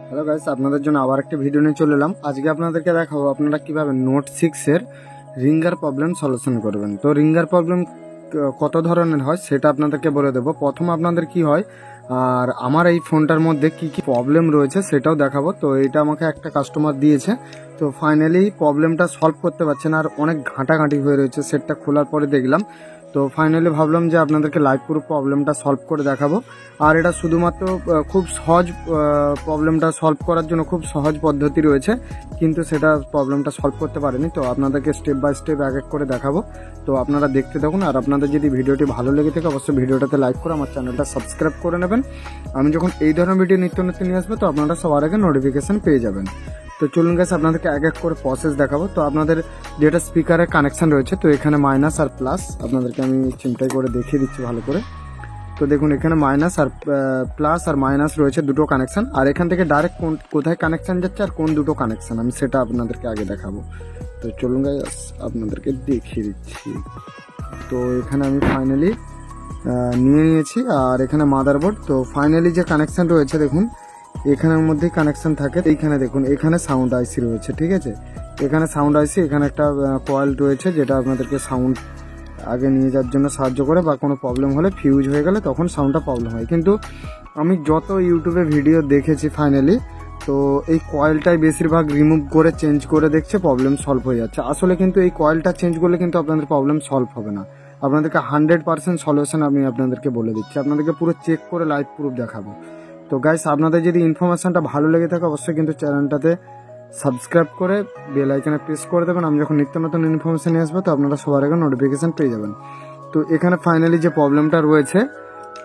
Hello guys, আপনাদের জন্য আবার একটা ভিডিও নিয়ে চলে এলাম। আজকে আপনাদেরকে দেখাবো আপনারা কিভাবে নোট 6 এর রিঙ্গার প্রবলেম সলিউশন করবেন। তো রিঙ্গার প্রবলেম কত ধরনের হয় সেটা আপনাদেরকে বলে দেবো। প্রথম আপনাদের কি হয় আর আমার এই ফোনটার মধ্যে কি কি প্রবলেম রয়েছে সেটাও দেখাবো। তো এটা আমাকে একটা কাস্টমার দিয়েছে, তো ফাইনালি প্রবলেমটা সলভ করতে পারছে না, আর অনেক ঘাঁটাঘাঁটি হয়ে রয়েছে। সেটটা খোলার পরে দেখলাম, তো ফাইনালি ভাবলাম যে আপনাদেরকে লাইভ পুরো প্রবলেমটা সলভ করে দেখাবো। আর এটা শুধুমাত্র খুব সহজ, প্রবলেমটা সলভ করার জন্য খুব সহজ পদ্ধতি রয়েছে, কিন্তু সেটা প্রবলেমটা সলভ করতে পারেনি। তো আপনাদেরকে স্টেপ বাই স্টেপ এক এক করে দেখাবো, তো আপনারা দেখতে থাকুন। আর আপনাদের যদি ভিডিওটি ভালো লেগে থাকে অবশ্যই ভিডিওটাতে লাইক করে আমার চ্যানেলটা সাবস্ক্রাইব করে নেবেন। আমি যখন এই ধরনের ভিডিও নিত্য নতুন নিয়ে আসবো তো আপনারা সবার আগে নোটিফিকেশন পেয়ে যাবেন। তো চলুন গাইস, আপনাদেরকে এক এক করে প্রসেস দেখাবো। তো আপনাদের যেটা স্পিকারের কানেকশন রয়েছে, তো এখানে মাইনাস আর প্লাস আপনাদেরকে আমি চিন্তাই করে দেখিয়ে দিচ্ছি ভালো করে। তো দেখুন এখানে মাইনাস আর প্লাস আর মাইনাস রয়েছে দুটো কানেকশন, আর এখান থেকে ডাইরেক্ট কোথায় কানেকশন যাচ্ছে আর কোন দুটো কানেকশন আমি সেটা আপনাদেরকে আগে দেখাবো। তো চলুন গাইস আপনাদেরকে দেখিয়ে দিচ্ছি। তো এখানে আমি ফাইনালি নিয়ে নিয়েছি, আর এখানে মাদারবোর্ড। তো ফাইনালি যে কানেকশন রয়েছে দেখুন এখানের মধ্যেই কানেকশন থাকে। এইখানে দেখুন এখানে সাউন্ড আইসি রয়েছে, ঠিক আছে। এখানে সাউন্ড আইসি, এখানে একটা কয়েল রয়েছে যেটা আপনাদেরকে সাউন্ড আগে নিয়ে যাওয়ার জন্য সাহায্য করে, বা কোনো প্রবলেম হলে ফিউজ হয়ে গেলে তখন সাউন্ডটা প্রবলেম হয়। কিন্তু আমি যত ইউটিউবে ভিডিও দেখেছি ফাইনালি, তো এই কয়েলটাই বেশিরভাগ রিমুভ করে চেঞ্জ করে দেখছে প্রবলেম সলভ হয়ে যাচ্ছে। আসলে কিন্তু এই কয়েলটা চেঞ্জ করলে কিন্তু আপনাদের প্রবলেম সলভ হবে না। আপনাদেরকে 100% সলিউশন আমি আপনাদেরকে বলে দিচ্ছি, আপনাদেরকে পুরো চেক করে লাইভ প্রুফ দেখাবো। তো গাইস, আপনাদের যদি ইনফরমেশনটা ভালো লেগে থাকে অবশ্যই কিন্তু চ্যানেলটাতে সাবস্ক্রাইব করে বেল আইকনে প্রেস করে দেবেন। আমি যখন নিত্য নতুন ইনফরমেশন নিয়ে আসবো তো আপনারা সবার আগে নোটিফিকেশন পেয়ে যাবেন। তো এখানে ফাইনালি যে প্রবলেমটা রয়েছে,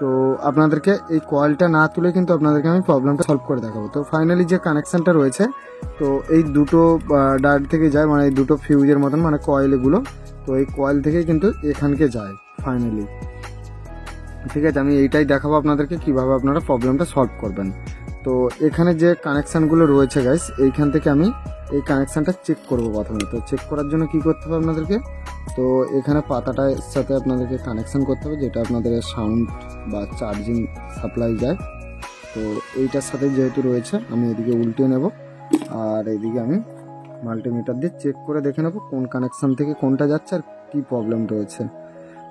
তো আপনাদেরকে এই কয়েলটা না তুলে কিন্তু আপনাদেরকে আমি প্রবলেমটা সলভ করে দেখাবো। তো ফাইনালি যে কানেকশনটা রয়েছে, তো এই দুটো ডায়োড থেকে যায়, মানে এই দুটো ফিউজের মতন, মানে কয়েল এগুলো। তো এই কয়েল থেকে কিন্তু এখানকে যায় ফাইনালি, ঠিক আছে। আমি এইটাই দেখাবো আপনাদেরকে কিভাবে আপনারা প্রবলেমটা সলভ করবেন। তো এখানে যে কানেকশানগুলো রয়েছে গাইস, এইখান থেকে আমি এই কানেকশানটা চেক করবো প্রথমে। তো চেক করার জন্য কি করতে হবে আপনাদেরকে, তো এখানে পাতাটার সাথে আপনাদেরকে কানেকশান করতে হবে, যেটা আপনাদের সাউন্ড বা চার্জিং সাপ্লাই যায়। তো এইটার সাথে যেহেতু রয়েছে আমি এদিকে উল্টে নেব, আর এইদিকে আমি মাল্টিমিটার দিয়ে চেক করে দেখে নেব কোন কানেকশান থেকে কোনটা যাচ্ছে আর কি প্রবলেম রয়েছে।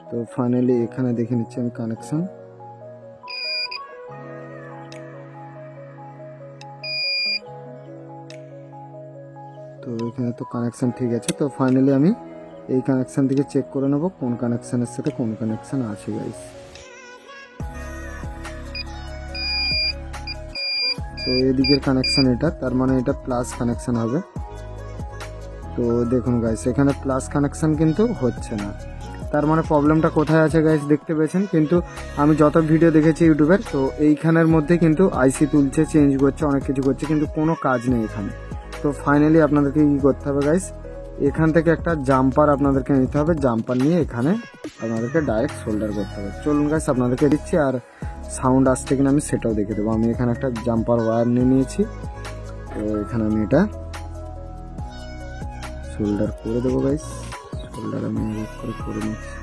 তো ফাইনালি এখানে দেখে নিচ্ছি আমি কানেকশন। তো এখানে তো কানেকশন ঠিক আছে। তো ফাইনালি আমি এই কানেকশন থেকে চেক করে নেব কোন কানেকশনের সাথে কোন কানেকশন আছে গাইস। তো এদিকের কানেকশন এটা, তার মানে এটা প্লাস কানেকশন হবে। তো দেখুন গাইস, এখানে প্লাস কানেকশন কিন্তু হচ্ছে না, তার মানে প্রবলেমটা কোথায় আছে গাইস দেখতে পেয়েছেন। কিন্তু আমি যত ভিডিও দেখেছি ইউটিউবের, তো এইখানের মধ্যে কিন্তু আইসি তুলছে, চেঞ্জ করছে, অনেক কিছু করছে, কিন্তু কোনো কাজ নেই এখানে। তো ফাইনালি আপনাদেরকে কি করতে হবে গাইস, এখান থেকে একটা জাম্পার আপনাদেরকে নিতে হবে। জাম্পার নিয়ে এখানে আপনাদেরকে ডাইরেক্ট সোল্ডার করতে হবে। চলুন গাইস আপনাদেরকে দিচ্ছি, আর সাউন্ড আসছে কিনা আমি সেটাও দেখে দেবো। আমি এখানে একটা জাম্পার ওয়্যার নিয়ে নিয়েছি, তো এখানে আমি এটা সোল্ডার করে দেবো গাইস। সোল্ডার আমি করে নিচ্ছি।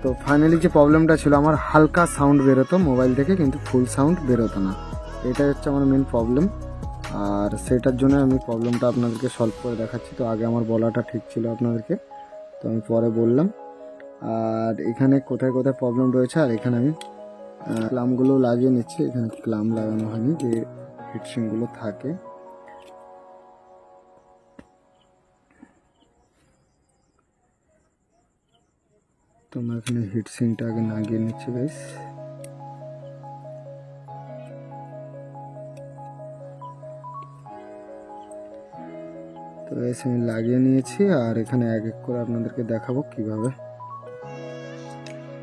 তো ফাইনালি যে প্রবলেমটা ছিল, আমার হালকা সাউন্ড বেরোতো মোবাইল থেকে, কিন্তু ফুল সাউন্ড বেরোতো না। এটাই হচ্ছে আমার মেন প্রবলেম, আর সেটার জন্য আমি প্রবলেমটা আপনাদেরকে সলভ করে দেখাচ্ছি। তো আগে আমার বলাটা ঠিক ছিল আপনাদেরকে, তো আমি পরে বললাম। আর এখানে কোথায় কোথায় প্রবলেম রয়েছে, আর এখানে আমি ক্লামগুলো লাগিয়ে নিচ্ছি। এখানে ক্লাম লাগানো হয়নি, যে হিটসিংগুলো থাকে। তো আমরা এখানে হিটসিংটা আগে লাগিয়ে নিচ্ছি গাইস। তো গাইস আমি লাগিয়ে নিয়েছি, আর এখানে এক এক করে আপনাদেরকে দেখাবো কিভাবে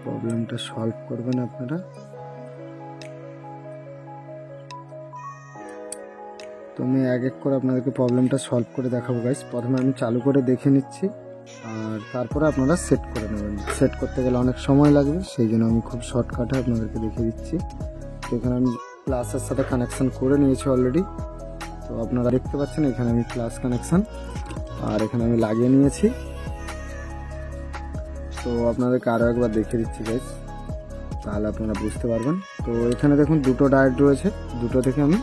প্রবলেমটা সলভ করবেন আপনারা। তো আমি এক এক করে আপনাদেরকে প্রবলেমটা সলভ করে দেখাবো গাইস। প্রথমে আমি চালু করে দেখে নিচ্ছি, আর তারপরে আপনারা সেট করে নেবেন। সেট করতে গেলে অনেক সময় লাগবে, সেই জন্য আমি খুব শর্টকাটে আপনাদেরকে দেখিয়ে দিচ্ছি। তো এখানে আমি প্লাসের সাথে কানেকশান করে নিয়েছি অলরেডি। তো আপনারা দেখতে পাচ্ছেন এখানে আমি প্লাস কানেকশান, আর এখানে আমি লাগিয়ে নিয়েছি। তো আপনাদেরকে আরও একবার দেখিয়ে দিচ্ছি গাইস, তাহলে আপনারা বুঝতে পারবেন। তো এখানে দেখুন দুটো ডায়োড রয়েছে, দুটো থেকে আমি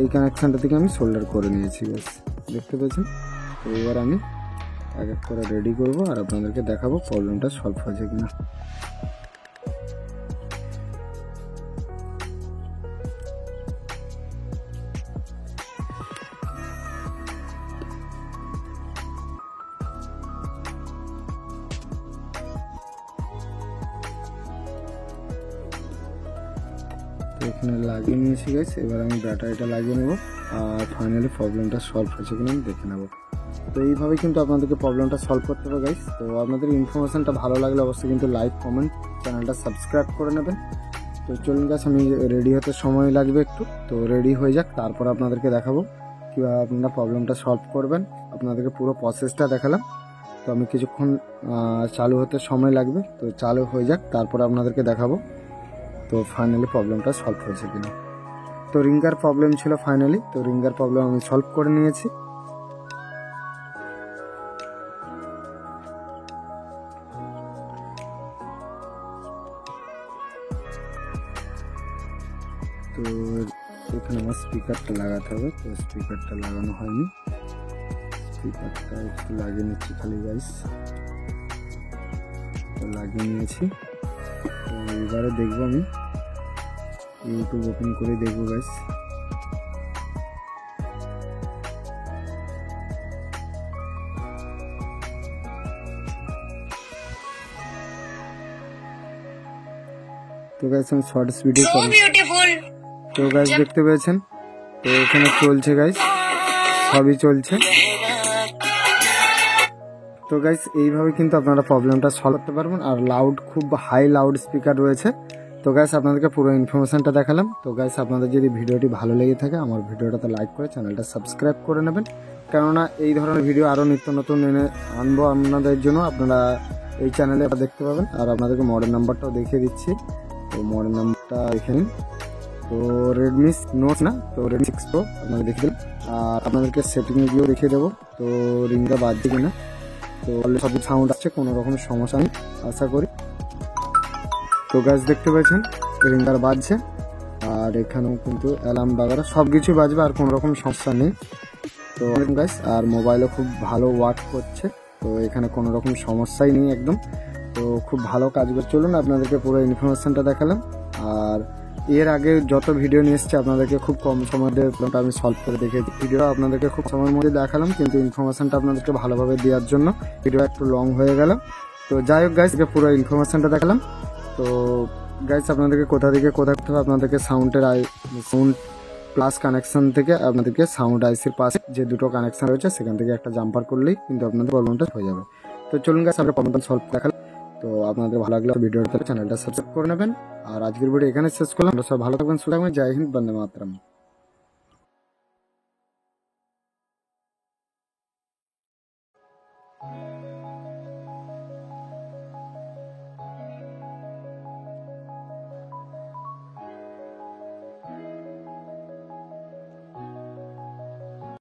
এই কানেকশানটা থেকে আমি সোল্ডার করে নিয়েছি গাইস, দেখতে পেয়েছেন। তো এবার আমি এক এক করে রেডি করব আর আপনাদেরকে দেখাবো প্রবলেমটা সলভ হয়েছে কিনা। তো এখানে লাগিয়ে নিয়েছি গাইস, এবার আমি ব্যাটারিটা লাগিয়ে নেব আর ফাইনালি প্রবলেমটা সলভ হয়েছে কিনা আমি দেখে নেব। তো এইভাবে কিন্তু আপনাদেরকে প্রবলেমটা সলভ করতে হবে গাইস। তো আপনাদের ইনফরমেশনটা ভালো লাগলে অবশ্যই কিন্তু লাইক কমেন্ট চ্যানেলটা সাবস্ক্রাইব করে নেবেন। তো চলুন গাইস, আমি রেডি হতে সময় লাগবে একটু, তো রেডি হয়ে যাক, তারপর আপনাদেরকে দেখাবো কীভাবে আপনারা প্রবলেমটা সলভ করবেন। আপনাদেরকে পুরো প্রসেসটা দেখালাম। তো আমি কিছুক্ষণ চালু হতে সময় লাগবে, তো চালু হয়ে যাক, তারপর আপনাদেরকে দেখাবো তো ফাইনালি প্রবলেমটা সলভ হয়েছে কিনা। তো রিঙ্গার প্রবলেম ছিল ফাইনালি, তো রিঙ্গার প্রবলেম আমি সলভ করে নিয়েছি। তো এখানে আমার স্পিকারটা লাগাতে হবে, তো স্পিকারটা লাগানো হয়নি, স্পিকারটা একটু লাগিয়ে নিচ্ছি খালি গাইস। তো লাগিয়ে নিয়েছি। তো এবারে দেখবো আমি ইউটিউব ওপেন করে দেখবো গাইস। তো গাইস আমি শর্টস ভিডিও করব। তো গাইস দেখতে পেয়েছেন, তো এখানে চলছে গাইস, সবই চলছে। তো গাইস এইভাবে কিন্তু আপনারা প্রবলেমটা সলভ করতে পারবেন। আর লাউড, খুব হাই লাউড স্পিকার রয়েছে। তো গাইস আপনাদেরকে পুরো ইনফরমেশনটা দেখালাম। তো গাইস আপনাদের যদি ভিডিওটি ভালো লেগে থাকে আমার ভিডিওটাতে লাইক করে চ্যানেলটা সাবস্ক্রাইব করে নেবেন, কেননা এই ধরনের ভিডিও আরও নিত্য নতুন এনে আনবো আপনাদের জন্য, আপনারা এই চ্যানেলে দেখতে পাবেন। আর আপনাদেরকে মডেল নাম্বারটাও দেখিয়ে দিচ্ছি, তো মডেল নাম্বারটা দেখে নিন। তো রেডমি নোট না, তো রেডমি 6 Pro আপনাদের দেখে দিন। আর আপনাদেরকে সেটিং গিয়েও দেখিয়ে দেবো তো রিংটা বাজছে কিনা। তো সব সাউন্ড আসছে, কোনো রকম সমস্যা নেই আশা করি। তো গাছ দেখতে পেয়েছেন রিঙ্গার বাজছে, আর এখানেও কিন্তু অ্যালার্ম বাগারা সব কিছু বাজবে, আর কোনো রকম সমস্যা নেই। তো গাছ আর মোবাইলও খুব ভালো ওয়ার্ক করছে, তো এখানে কোনো রকম সমস্যাই নেই একদম। তো খুব ভালো কাজ করে। চলুন আপনাদেরকে পুরো ইনফরমেশনটা দেখালাম। আর এর আগে যত ভিডিও নিয়ে এসছে আপনাদেরকে খুব কম সময়ের মধ্যে আমি সলভ করে দেখেছি। ভিডিও আপনাদেরকে খুব সময়ের মধ্যে দেখালাম, কিন্তু ইনফরমেশনটা আপনাদেরকে ভালোভাবে দেওয়ার জন্য ভিডিও একটু লং হয়ে গেল। তো যাই হোক গাইস, পুরো ইনফরমেশনটা দেখালাম। তো গাইস আপনাদেরকে কোথা থেকে কোথায় করতে হবে, আপনাদেরকে সাউন্ড প্লাস কানেকশন থেকে আপনাদেরকে সাউন্ড আইসির পাশে যে দুটো কানেকশন রয়েছে সেখান থেকে একটা জাম্পার করলেই কিন্তু আপনাদের প্রবলেমটা হয়ে যাবে। তো চলুন গাইস আমরা প্রবলেমটা সলভ দেখালাম। তো আপনাদের ভালো লাগলে ভিডিওটা চ্যানেলটা সাবস্ক্রাইব করে নেবেন। আর আজকের ভিডিও এখানে শেষ করলাম। আমরা সব ভালো থাকবেন, সুস্থ থাকবেন। জয় হিন্দ, বন্দে মাতরম।